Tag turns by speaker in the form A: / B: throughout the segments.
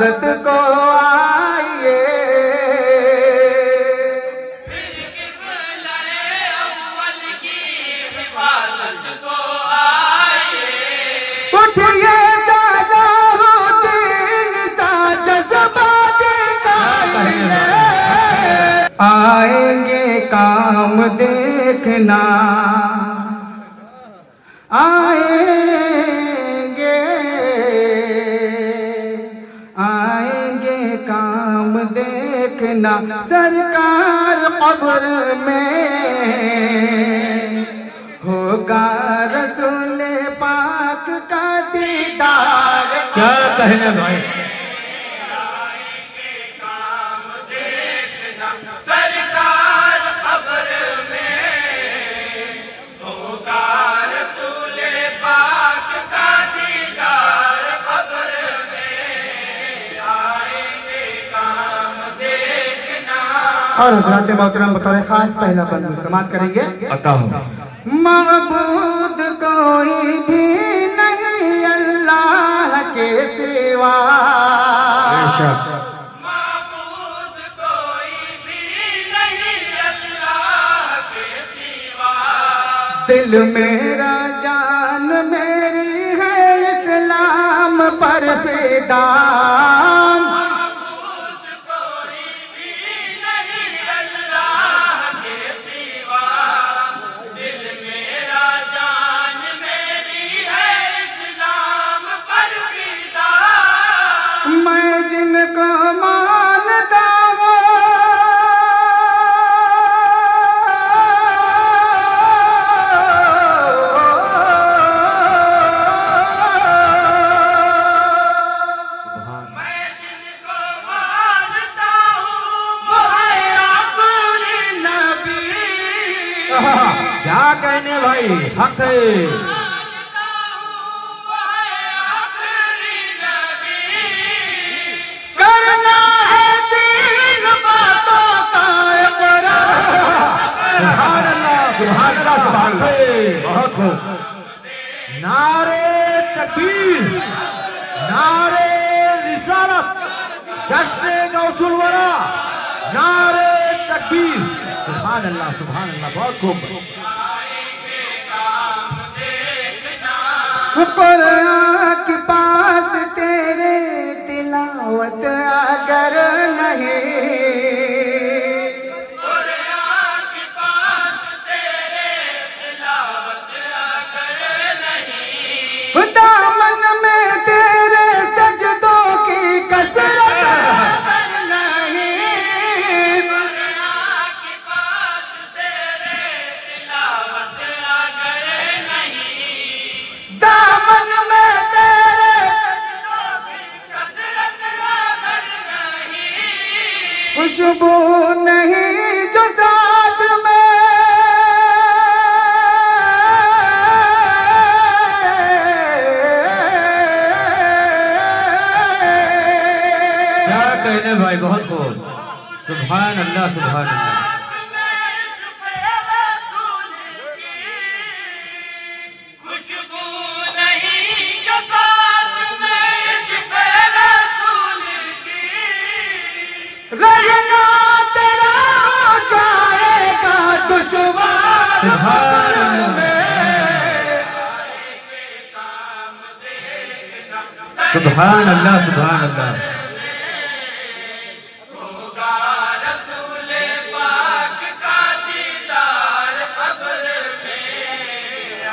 A: हिफाजत को आइए,
B: फिर किबला-ए अव्वल की हिफाजत को आइए।
A: उठिए सलाहुद्दीन सा जज्बा दिखाइए, आएंगे काम देखना, आएंगे आएंगे काम देखना, सरकार कब्र में होगा रसूल पाक का दीदार।
C: क्या कहने भाई,
B: सरकार कब्र में होगा रसूले पाक का दीदार, कब्र में आएंगे काम देखना।
A: और हज़रात मोहतरम बतौर खास पहला बंद समाप्त करेंगे।
C: अता हो
A: मअबूद कोई भी नहीं अल्लाह के सिवा,
B: माबूद कोई भी नहीं अल्लाह के सिवा।
A: दिल मेरा जान मेरी है इस्लाम पर फिदा,
B: माबूद कोई भी नहीं अल्लाह के सिवा। दिल मेरा जान मेरी है इस्लाम पर फिदा।
A: मैं जिनको मानता हूँ
B: मैं जिनको मानता हूँ वो है आखिरी नबी।
C: क्या कहने भाई, हक है।
B: मानता हूँ वो है आखिरी नबी।
A: करना है तीन बातों का इकरार।
C: सुभान अल्लाह, सुभान अल्लाह, सुभान अल्लाह। बहुत खूब। नारे तकबीर, नारे रिसालत, जश्न गौसुल वरा, नारे तकबीर। सुभान अल्लाह, सुभान अल्लाह, बहुत खूब।
A: कुरान के पास तेरे तिलावत अगर नहीं,
B: कुरान के पास तेरे तिलावत अगर नहीं।
A: दामन में तेरे सजदों की कसरत अगर नहीं,
B: कुरान के पास तेरे तिलावत अगर नहीं।
A: दामन में तेरे
B: सजदों की कसरत अगर नहीं।
A: खुशबू नहीं जो साथ में,
C: क्या कहने भाई, बहुत खूब। सुभान अल्लाह, सुभान अल्लाह।
B: खुशबू नहीं जो साथ में इश्क़ रसूल की।
A: रहना तेरा हो जाएगा दुश्वार
C: सुभान अल्लाह, सुभान अल्लाह, सुभान अल्लाह।
B: होगा रसूले पाक का दीदार, कब्र में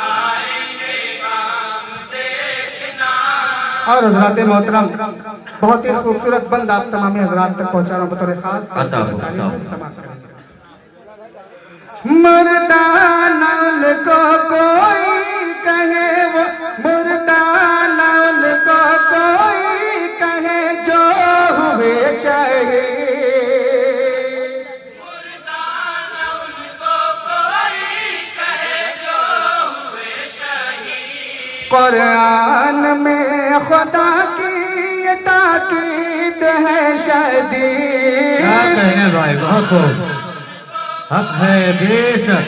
B: आएंगे काम देखना।
A: और हजरात मोहतरम बहुत ही खूबसूरत बंद आप तमामी हजरात तक पहुंचा रहा हूँ बतौर खास
C: अता हो, अता हो।
A: समाप्त करेंगे। मुर्दाना उनको कोई कहे वो, मुर्दाना उनको कोई कहे जो हुए शहीद,
B: मुर्दाना उनको कोई कहे जो हुए शहीद।
A: कुरान में खुदा की ये ताकीद है शदीद।
C: क्या कहने भाई, बहुत खूब। हक है बेशक।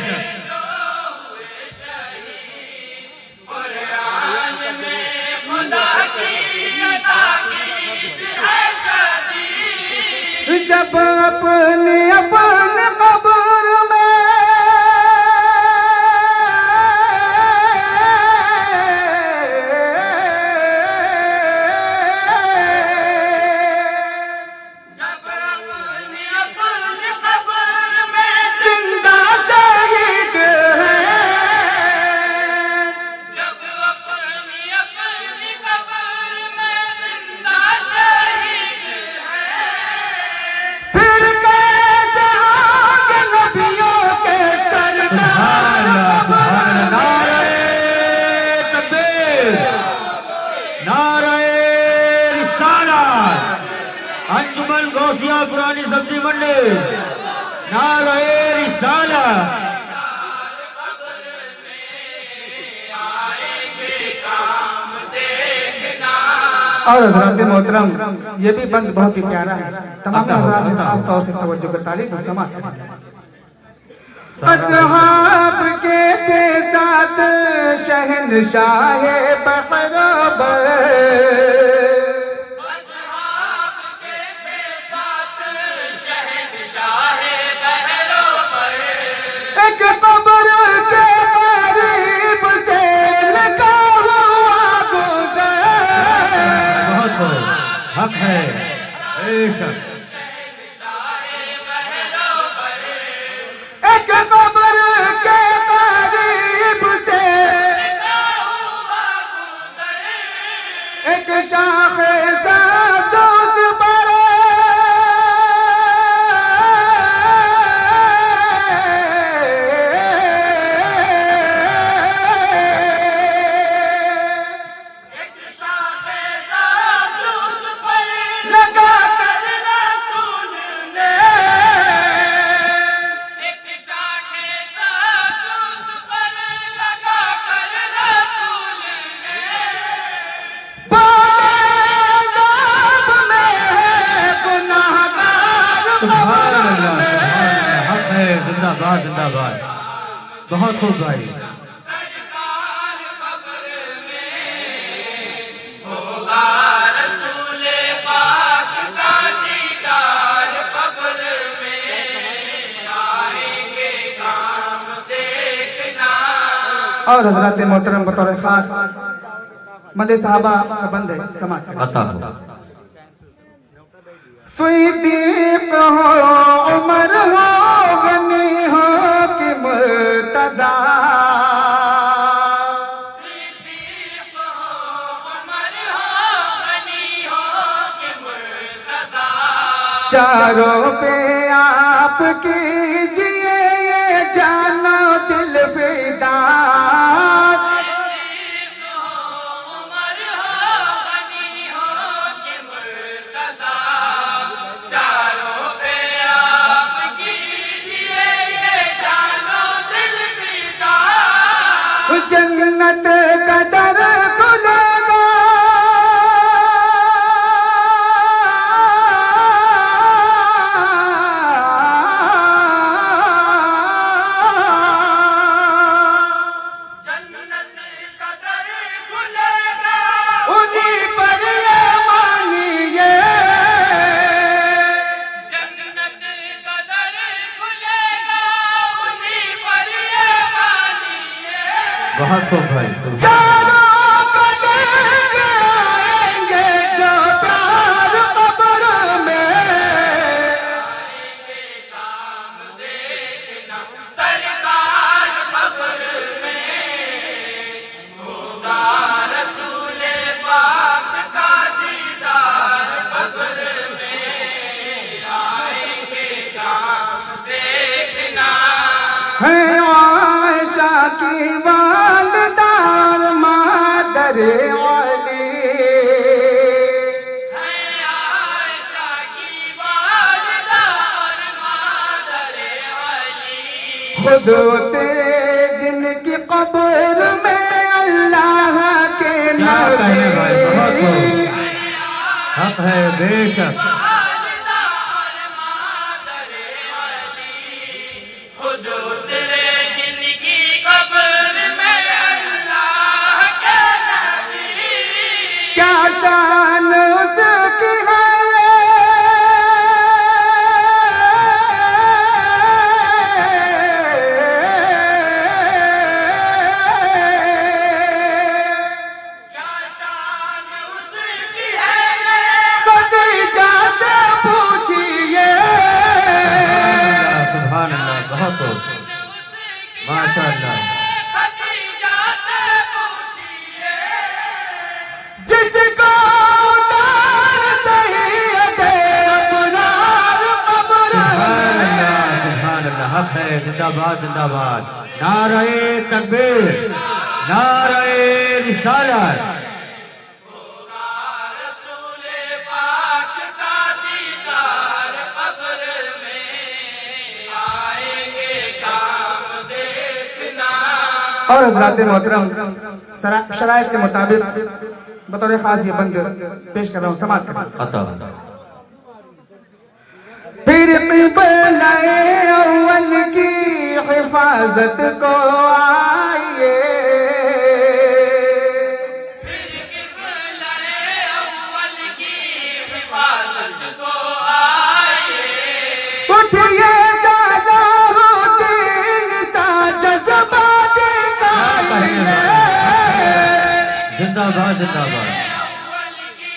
B: कुरान में खुदा की ताकीद है
A: अपने अपने कब्र में
B: जब अपनी अपनी कब्र में
A: जिंदा शहीद है,
B: जब अपनी अपनी कब्र में जिंदा शहीद है,
A: फिर कैसे आगे नबियों के सरदार
C: नारे तकबीर, नारे रिसालत, अंजुमन गौसिया पुरानी सब्जी मंडी, नारे रिसालत।
A: और हजरत मोहतरम ये भी बंद बहुत ही प्यारा है, तमाम हजरात से खास तौर से तवज्जो का तालीब और समाअत। असहाब के थे साथ शहनशाह बखरबर,
B: असहाब के थे साथ शहंशाह बहरोबर,
A: एक कब्र के करीब से लगा हुआ गुजर,
C: बहुत खूब, हक है बेशक।
A: एक कब्र के करीब से एक शाख सादोस पर
B: एक शाखे सादूस पर
A: लगा
B: कर रसूल ने, एक शाखे सादूस पर लगा कर रसूल ने,
A: बोले अज़ाब में है गुनाहगार
C: सुभान
A: कब्र
C: अल्लाह,
A: में।
C: सुभान अल्लाह, हक है, जिंदाबाद जिंदाबाद, बहुत खूब भाई।
B: सरकार कब्र में होगा रसूल पाक का दीदार, कब्र में आएंगे काम देखना।
A: और हजरत मोहतरम बतौर खास मदे साहबा का बंद है समाज का।
C: अता हो
A: सिद्दीक हो, उमर हो, गनी हो कि मुर्तजा,
B: सिद्दीक हो, उमर हो, गनी हो कि मुर्तज़ा,
A: चारों पे आप कीजिए ये जानो दिल फिदा,
B: सिद्दीक हो, उमर हो, गनी हो कि मुर्तज़ा, चारों पे आप कीजिए ये जानो दिल फिदा।
A: जन्नत का दर खुलेगा,
B: जन्नत का दर खुलेगा,
A: उन्हीं पर ये मानिए,
B: जन्नत का दर खुलेगा, उन्हीं पर ये मानिए।
C: बहुत खूब भाई, सुभान
A: चारों को लेके आएंगे जो प्यार कब्र में,
B: सरकार कब्र में होगा रसूल पाक का दीदार, कब्र में आएंगे काम देखना।
A: है आयशा की वालदार मादर वाली,
B: है आयशा की वालिदा और मादर अली,
A: खुद तेरे जिनकी कब्र में अल्लाह के
C: क्या कहने भाई, बहुत
A: नबी,
C: खूब, हक है बेशक।
B: वालिदा और मादर अली, खुद तेरे जिनकी कब्र में अल्लाह के नबी,
A: क्या शान उसकी है
C: हक है, जिंदाबाद जिंदाबाद। नारे तकबीर, नारे रिसालत।
B: रसूले पाक का दीदार कब्र में आएंगे काम देखना।
A: और हजरात मोहतरम शराइत के मुताबिक बतौर खास ये बंद पेश कर रहा हूँ, समाप्त करें।
C: अता
A: फिर क़िबला-ए अव्वल की हिफाजत को आइए,
B: फिर क़िबला-ए अव्वल की हिफाजत को आइए।
A: उठिए सलाहुद्दीन सा जज़्बा दिखाइए।
C: जिंदाबाद जिंदाबाद।
B: अव्वल की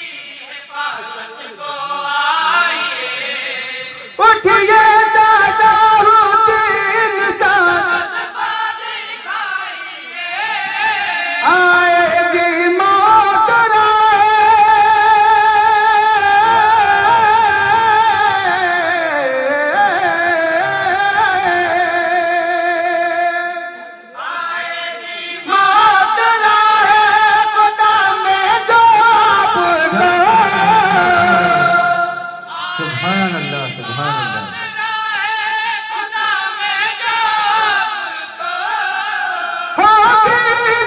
B: हिफाजत को आइए।
A: उठिए सलाहुद्दीन सा आएगी मौत
C: सुभान अल्लाह सुभान अल्लाह।
B: खुदा में जो
A: होगी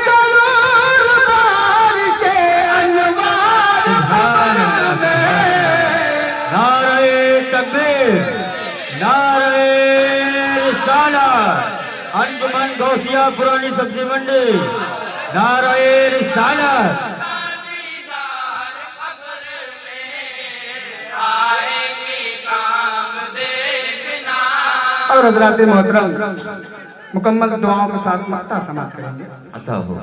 A: जरूर बारिशे अनवार
C: सुभान अल्लाह। नारे तकबीर, नारे रिसालत। अंजुमन गौसिया पुरानी सब्जी मंडी, नारे रिसालत।
B: दीदार कब्र में आएंगे काम देखना।
A: और हजरात मोहतरम मुकम्मल दुआओं के साथ मक्ता समाप्त करेंगे।
C: अता हो।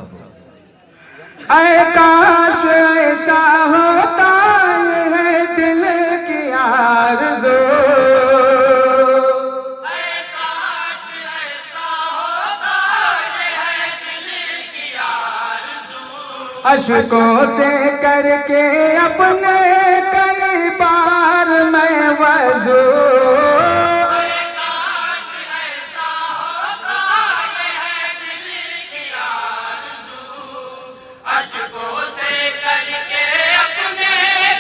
A: ऐ काश ऐसा होता ये है दिल की आरज़ू,
B: ऐ काश ऐसा होता ये है दिल की आरज़ू।
A: अश्कों से करके अपने कई बार मैं वज़ू,
B: काश ऐसा होता ये है दिल की आरज़ू। अश्कों से करके अपने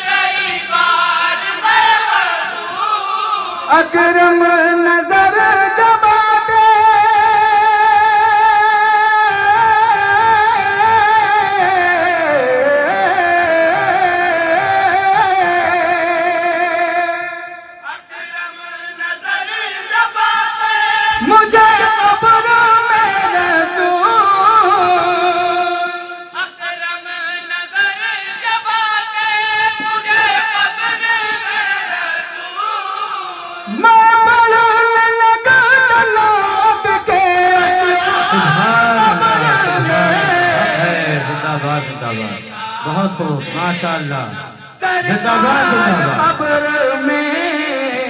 B: कई बार मैं वज़ू।
A: अकरम नजर जब आते
B: अकरम नज़र जब आते
A: मुझे कब्र में रसूल,
B: अकरम नज़र जब आते मुझे कब्र में रसूल।
A: मैं पढ़ने लगा तलात के
C: जिंदाबाद जिंदाबाद। बहुत खूब माशाअल्लाह।
A: सरकार
C: जिंदाबाद जिंदाबाद।
A: कब्र में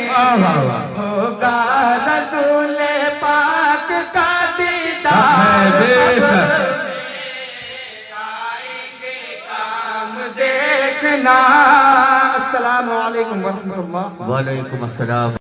C: वाह वाह वाह।
A: होगा रसूल पाक का दीदार
C: बेशक।
A: कब्र में आएंगे काम देखना। अस्सलामु अलैकुम वरहमतुल्लाह।
C: वालेकुम अस्सलाम।